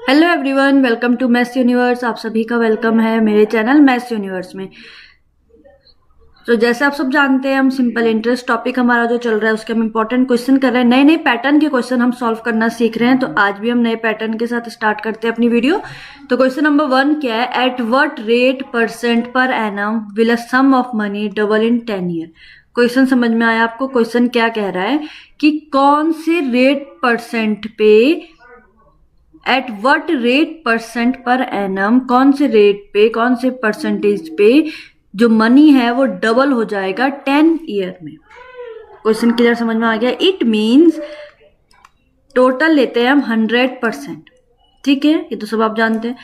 Hello everyone, welcome to maths universe. आप सभी का वेलकम है मेरे चैनल मैथ्स यूनिवर्स में। तो जैसे आप सब जानते हैं, हम सिंपल इंटरेस्ट टॉपिक हमारा जो चल रहा है उसके हम इंपॉर्टेंट क्वेश्चन कर रहे हैं। नए नए पैटर्न के क्वेश्चन हम सॉल्व करना सीख रहे हैं। तो आज भी हम नए पैटर्न के साथ स्टार्ट करते हैं अपनी वीडियो। तो क्वेश्चन नंबर 1 क्या है? At what rate percent per annum will a sum of money double in 10 year. Question समझ में आया आपको? क्वेश्चन क्या कह रहा है कि कौन से रेट परसेंट पे, eight what rate percent per annum, कौन से रेट पे, कौन से परसेंटेज पे जो मनी है वो डबल हो जाएगा 10 ईयर में। क्वेश्चन क्लियर समझ में आ गया? इट मीन्स टोटल लेते हैं हम 100%। ठीक है, ये तो सब आप जानते हैं।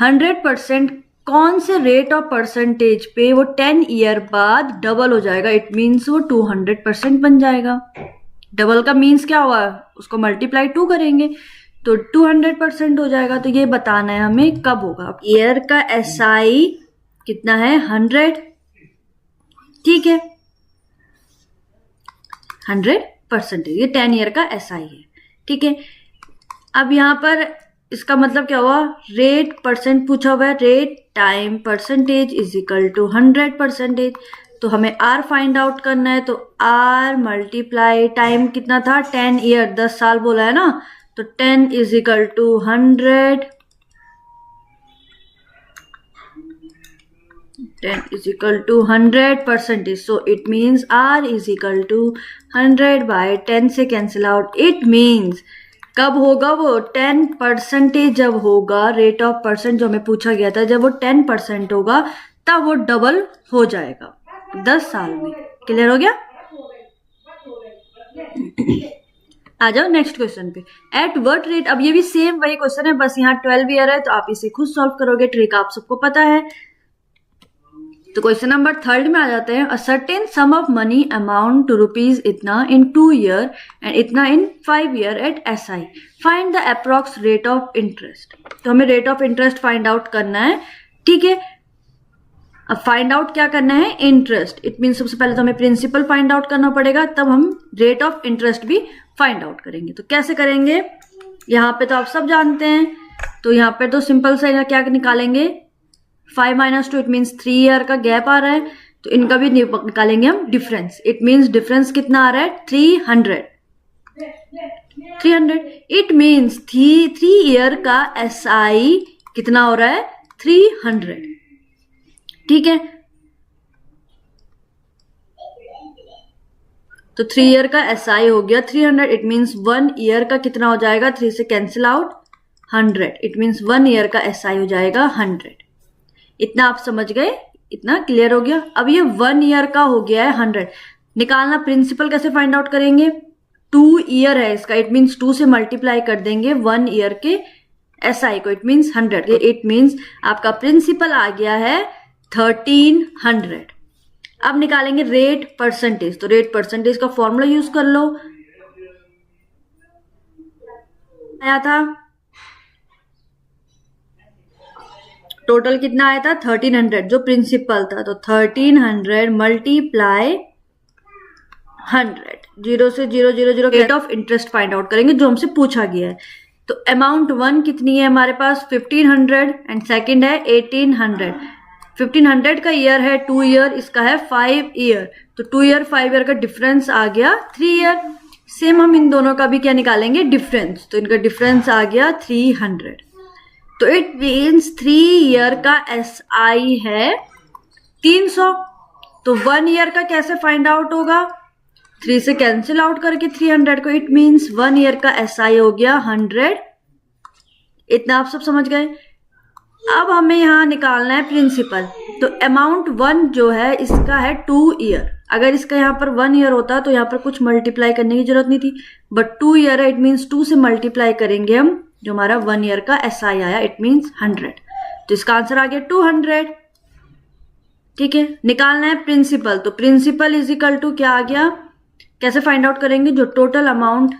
100% कौन से रेट ऑफ परसेंटेज पे वो 10 ईयर बाद डबल हो जाएगा? इट मीन्स वो 200% बन जाएगा। डबल का मीन्स क्या हुआ? उसको मल्टीप्लाई 2 करेंगे तो 200% हो जाएगा। तो ये बताना है हमें कब होगा। ईयर का एसआई कितना है? 100। ठीक है, 100%। ये 10 ईयर का एसआई है। ठीक है, अब यहां पर इसका मतलब क्या हुआ? रेट परसेंट पूछा हुआ है। Rate time percentage is equal to 100%। तो हमें आर फाइंड आउट करना है। तो आर मल्टीप्लाई टाइम कितना था? 10 ईयर, 10 साल बोला है ना। तो 10 is equal to 100। 10 is equal to 100%. So it means R is equal to 100 by 10 से कैंसिल आउट। इट मीन्स कब होगा वो? 10% जब होगा, रेट ऑफ परसेंट जो हमें पूछा गया था, जब वो 10% होगा तब वो डबल हो जाएगा 10 साल में। क्लियर हो गया? आ जाओ नेक्स्ट क्वेश्चन पे। एट व्हाट रेट, अब ये भी सेम वही क्वेश्चन है, बस यहाँ 12 ईयर है तो आप इसे खुद सॉल्व करोगे। ट्रिक आप सबको पता है। तो क्वेश्चन नंबर 3 में आ जाते हैं। A certain sum of money amount to rupees इतना इन 2 ईयर एंड इतना in 5 year at SI. Find the approx rate of interest. तो हमें rate of interest find out करना है। ठीक है, अब फाइंड आउट क्या करना है? इंटरेस्ट। इट मीन सबसे पहले तो हमें प्रिंसिपल फाइंड आउट करना पड़ेगा, तब हम रेट ऑफ इंटरेस्ट भी फाइंड आउट करेंगे। तो कैसे करेंगे? यहाँ पे तो आप सब जानते हैं। तो यहाँ पे तो सिंपल सा क्या निकालेंगे? 5 - 2, इट मीन्स 3 ईयर का गैप आ रहा है। तो इनका भी निकालेंगे हम डिफरेंस। इट मीन्स डिफरेंस कितना आ रहा है? 300। इट मीन्स 3 ईयर का एसआई कितना हो रहा है? 300। ठीक है, तो 3 ईयर का एसआई हो गया 300। इट मीन्स 1 ईयर का कितना हो जाएगा? 3 से cancel out 100। It means 1 year का एसआई हो जाएगा 100। इतना आप समझ गए? इतना क्लियर हो गया? अब ये 1 ईयर का हो गया है 100। निकालना प्रिंसिपल कैसे फाइंड आउट करेंगे? 2 ईयर है इसका, इट मीन्स 2 से मल्टीप्लाई कर देंगे 1 ईयर के एसआई को। It means 100। इट मीन्स आपका प्रिंसिपल आ गया है 1300। अब निकालेंगे रेट परसेंटेज। तो रेट परसेंटेज का फॉर्मूला यूज कर लो। आया था टोटल कितना आया था? 1300 जो प्रिंसिपल था। तो 1300 मल्टीप्लाई 100, 0 से 0 0 0 rate of interest find out करेंगे जो हमसे पूछा गया है। तो अमाउंट 1 कितनी है हमारे पास? 1500 एंड सेकंड है 1800। 1500 का ईयर है 2 ईयर, इसका है 5 ईयर। तो 2 ईयर 5 ईयर का डिफरेंस आ गया 3 ईयर। सेम हम इन दोनों का भी क्या निकालेंगे? डिफरेंस। तो इनका डिफरेंस आ गया 300। तो इट मीन्स 3 ईयर का एसआई है 300। तो 1 ईयर का कैसे फाइंड आउट होगा? 3 से कैंसिल आउट करके 300 को। इट मीन्स 1 ईयर का एसआई हो गया 100। इतना आप सब समझ गए? अब हमें यहां निकालना है प्रिंसिपल। तो अमाउंट 1 जो है इसका है 2 ईयर। अगर इसका यहाँ पर 1 ईयर होता तो यहाँ पर कुछ मल्टीप्लाई करने की जरूरत नहीं थी, बट 2 ईयर है। इट मीन्स 2 से मल्टीप्लाई करेंगे हम जो हमारा 1 ईयर का एसआई आया। It means 100। तो इसका आंसर आ गया 200। ठीक है, निकालना है प्रिंसिपल। तो प्रिंसिपल इज इक्वल टू क्या आ गया? कैसे फाइंड आउट करेंगे? जो टोटल अमाउंट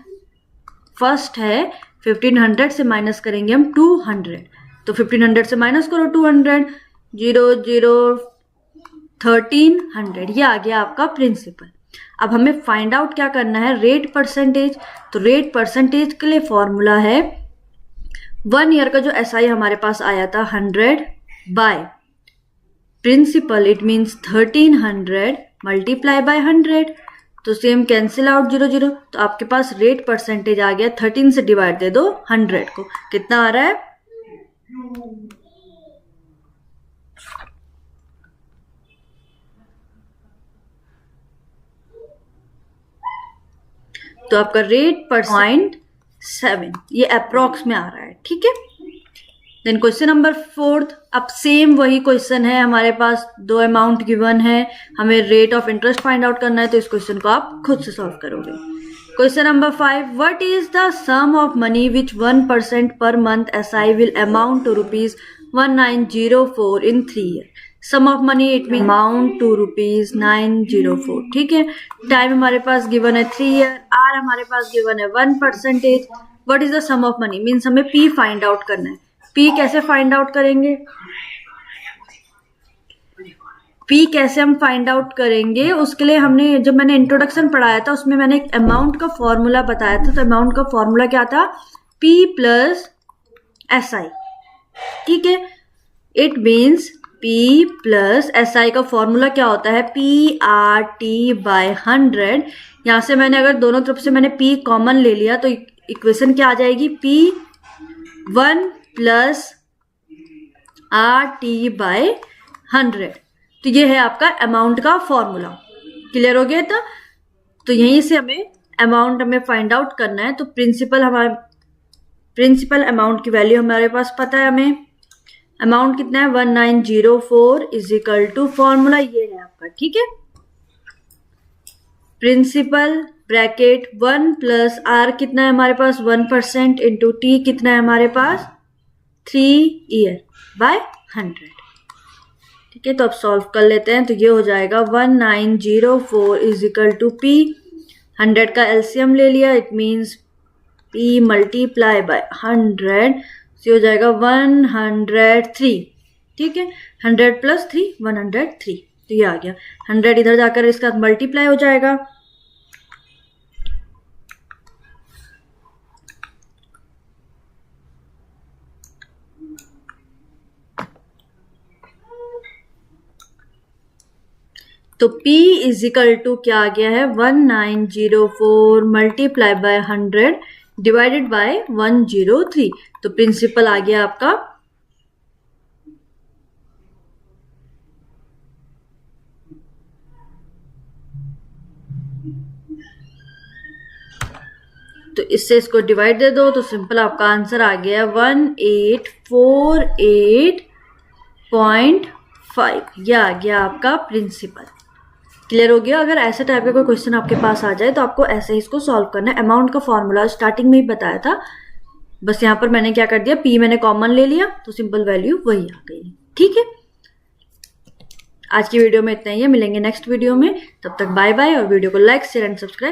फर्स्ट है 1500 से माइनस करेंगे हम 200। तो 1500 से माइनस करो 200, 0 0 1300। ये आ गया आपका प्रिंसिपल। अब हमें फाइंड आउट क्या करना है? Rate percentage. तो रेट परसेंटेज के लिए फॉर्मूला है 1 ईयर का जो SI हमारे पास आया था 100 by principal, it means 1300 multiply by 100, तो सेम कैंसिल आउट 0 0, तो आपके पास रेट परसेंटेज आ गया 13 से डिवाइड दे दो 100 को, कितना आ रहा है? तो आपका रेट पर 0.7 ये अप्रोक्स में आ रहा है, ठीक है। देन क्वेश्चन नंबर 4, अब सेम वही क्वेश्चन है, हमारे पास 2 अमाउंट गिवन है, हमें rate of interest find out करना है, तो इस क्वेश्चन को आप खुद से सॉल्व करोगे। Question number 5, what is the sum of money which 1% per month SI will amount to ₹1904 in 3 year. Sum of money it mean amount to ₹904, ठीक है। टाइम हमारे पास गिवन है 3 ईयर, आर हमारे पास गिवन है 1%। What is the sum of money means हमें P find out करना है। P कैसे फाइंड आउट करेंगे? P कैसे हम फाइंड आउट करेंगे, उसके लिए हमने जब मैंने इंट्रोडक्शन पढ़ाया था उसमें मैंने एक अमाउंट का फॉर्मूला बताया था, तो अमाउंट का फॉर्मूला क्या था? P प्लस SI, ठीक है। It means P plus SI का फॉर्मूला क्या होता है? PRT by 100। यहां से मैंने अगर दोनों तरफ से मैंने P कॉमन ले लिया तो इक्वेशन क्या आ जाएगी? P1 plus RT bye 100। तो ये है आपका अमाउंट का फॉर्मूला, क्लियर हो गया? तो यहीं से हमें अमाउंट हमें फाइंड आउट करना है। तो प्रिंसिपल अमाउंट की वैल्यू हमारे पास पता है, हमें अमाउंट कितना है 1904 इज इक्वल टू फॉर्मूला ये है आपका, ठीक है। प्रिंसिपल ब्रैकेट 1 प्लस R कितना है हमारे पास 1% इंटू T कितना है हमारे पास 3 ईयर बाय 100, ठीक है। तो अब सॉल्व कर लेते हैं, तो ये हो जाएगा 1904 इज इक्वल टू P, 100 का एलसीएम ले लिया, it means P multiply by 100, हो जाएगा 103, ठीक है। 100 प्लस 3 103, तो ये आ गया। 100 इधर जाकर इसका मल्टीप्लाई हो जाएगा, तो P इज इक्वल टू क्या आ गया है 1904 मल्टीप्लाई बाय 100 डिवाइडेड बाय 103। तो प्रिंसिपल आ गया आपका तो इससे इसको डिवाइड दे दो, तो सिंपल आपका आंसर आ गया 1848.5, यह आ गया आपका प्रिंसिपल। क्लियर हो गया? अगर ऐसे टाइप का कोई क्वेश्चन आपके पास आ जाए तो आपको ऐसे ही इसको सॉल्व करना है। अमाउंट का फॉर्मूला स्टार्टिंग में ही बताया था, बस यहाँ पर मैंने क्या कर दिया, P मैंने कॉमन ले लिया तो सिंपल वैल्यू वही आ गई, ठीक है। आज की वीडियो में इतना ही है, मिलेंगे नेक्स्ट वीडियो में, तब तक बाय बाय, और वीडियो को लाइक शेयर एंड सब्सक्राइब